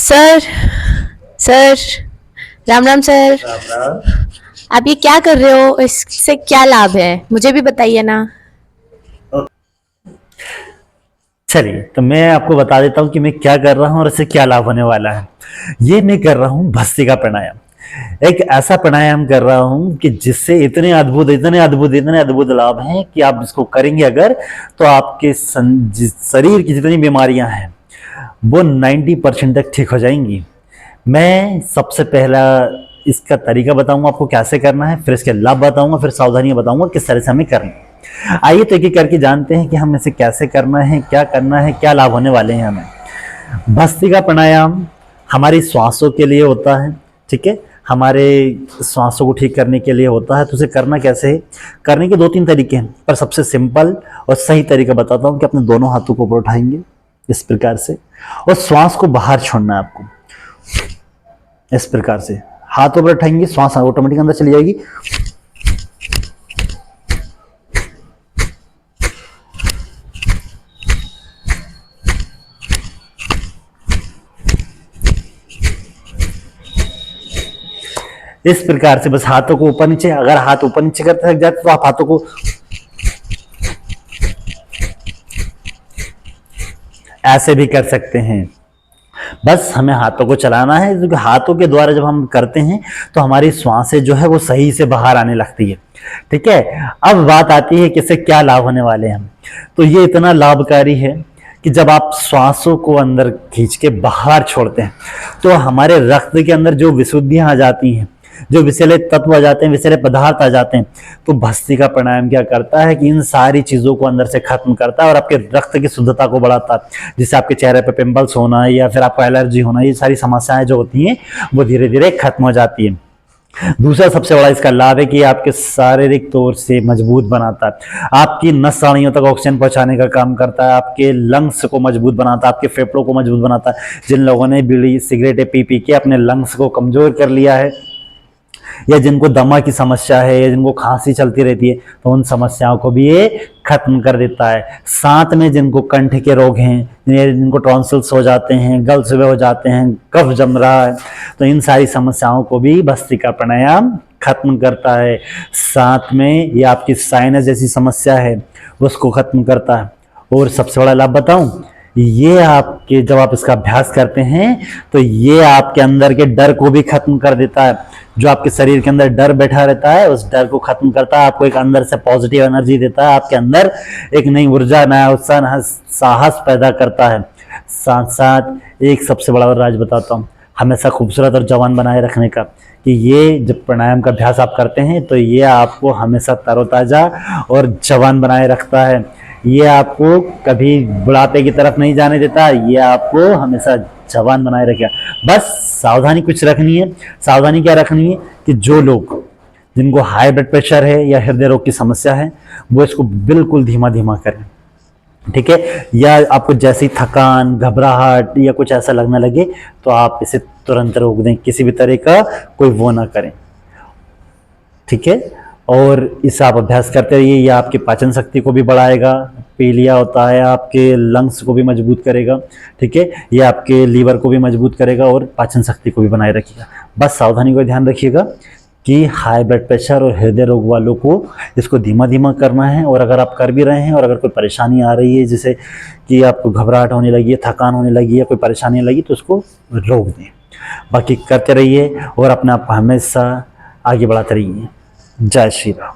Sir sir Ram Ram sir. Ram Ram. आप ये क्या कर रहे हो? इससे क्या लाभ है, मुझे भी बताइए ना। चलिए तो मैं आपको बता देता हूँ कि मैं क्या कर रहा हूँ और इससे क्या लाभ होने वाला है। ये मैं कर रहा हूँ भस्त्रिका प्राणायाम। एक ऐसा प्राणायाम कर रहा हूँ कि जिससे इतने अद्भुत लाभ हैं कि आप इसको करेंगे अगर, तो आपके शरीर की जितनी बीमारियां हैं वो 90% तक ठीक हो जाएंगी। मैं सबसे पहला इसका तरीका बताऊंगा आपको कैसे करना है, फिर इसके लाभ बताऊंगा, फिर सावधानियां बताऊंगा किस तरह से हमें करना है। आइए तो एक एक करके जानते हैं कि हम इसे कैसे करना है, क्या लाभ होने वाले हैं हमें। भस्त्रिका प्राणायाम हमारी श्वासों के लिए होता है। ठीक है, हमारे श्वासों को ठीक करने के लिए होता है। तो उसे करना कैसे है? करने के दो तीन तरीके हैं, पर सबसे सिंपल और सही तरीका बताता हूं कि अपने दोनों हाथों को ऊपर उठाएंगे इस प्रकार से, और श्वास को बाहर छोड़ना है आपको। इस प्रकार से हाथ ऊपर उठाएंगे, श्वास ऑटोमेटिक अंदर चली जाएगी। इस प्रकार से बस हाथों को ऊपर नीचे, अगर हाथ ऊपर नीचे करते थक जाते तो आप हाथों को ऐसे भी कर सकते हैं। बस हमें हाथों को चलाना है, क्योंकि हाथों के द्वारा जब हम करते हैं तो हमारी श्वासें जो है वो सही से बाहर आने लगती है। ठीक है, अब बात आती है कि इससे क्या लाभ होने वाले हैं। तो ये इतना लाभकारी है कि जब आप श्वासों को अंदर खींच के बाहर छोड़ते हैं तो हमारे रक्त के अंदर जो विशुद्धियां आ जाती हैं, जो विषैले तत्व आ जाते हैं, विषैले पदार्थ आ जाते हैं, तो भस्त्रिका प्राणायाम क्या करता है कि इन सारी चीजों को अंदर से खत्म करता है और आपके रक्त की शुद्धता को बढ़ाता है, जिससे आपके चेहरे पे पिंपल्स होना या फिर आपको एलर्जी होना, ये सारी समस्याएं जो होती हैं वो धीरे धीरे खत्म हो जाती है। दूसरा सबसे बड़ा इसका लाभ है कि आपके शारीरिक तौर से मजबूत बनाता है, आपकी नस नाड़ियों तक ऑक्सीजन पहुंचाने का काम करता है, आपके लंग्स को मजबूत बनाता है, आपके फेफड़ों को मजबूत बनाता है। जिन लोगों ने बीड़ी सिगरेटें पी पी के अपने लंग्स को कमजोर कर लिया है, या जिनको दमा की समस्या है, या जिनको खांसी चलती रहती है, तो उन समस्याओं को भी ये खत्म कर देता है। साथ में जिनको कंठ के रोग हैं, जिनको टॉन्सिल्स हो जाते हैं, गल सुबह हो जाते हैं, कफ जम रहा है, तो इन सारी समस्याओं को भी भस्त्रिका प्राणायाम खत्म करता है। साथ में ये आपकी साइनस जैसी समस्या है उसको खत्म करता है। और सबसे बड़ा लाभ बताऊं, ये आपके जब आप इसका अभ्यास करते हैं तो ये आपके अंदर के डर को भी खत्म कर देता है। जो आपके शरीर के अंदर डर बैठा रहता है उस डर को खत्म करता है, आपको एक अंदर से पॉजिटिव एनर्जी देता है, आपके अंदर एक नई ऊर्जा, नया उत्साह, नया साहस पैदा करता है। साथ साथ एक सबसे बड़ा राज बताता हूँ हमेशा खूबसूरत और जवान बनाए रखने का, कि ये जब प्राणायाम का अभ्यास आप करते हैं तो ये आपको हमेशा तरोताजा और जवान बनाए रखता है। ये आपको कभी बुढ़ापे की तरफ नहीं जाने देता, ये आपको हमेशा जवान बनाए रखेगा। बस सावधानी कुछ रखनी है। सावधानी क्या रखनी है कि जो लोग जिनको हाई ब्लड प्रेशर है या हृदय रोग की समस्या है वो इसको बिल्कुल धीमा धीमा करें। ठीक है, या आपको जैसी थकान, घबराहट या कुछ ऐसा लगने लगे तो आप इसे तुरंत रोक दें, किसी भी तरह का कोई वो ना करें। ठीक है, और इसे आप अभ्यास करते रहिए। ये आपकी पाचन शक्ति को भी बढ़ाएगा, पीलिया होता है आपके लंग्स को भी मजबूत करेगा। ठीक है, ये आपके लीवर को भी मजबूत करेगा और पाचन शक्ति को भी बनाए रखिएगा। बस सावधानी को ध्यान रखिएगा कि हाई ब्लड प्रेशर और हृदय रोग वालों को इसको धीमा धीमा करना है। और अगर आप कर भी रहे हैं और अगर कोई परेशानी आ रही है, जैसे कि आपको घबराहट होने लगी है, थकान होने लगी है, कोई परेशानी लगी, तो उसको रोक दें। बाकी करते रहिए और अपने आप को हमेशा आगे बढ़ाते रहिए। जय श्री राम।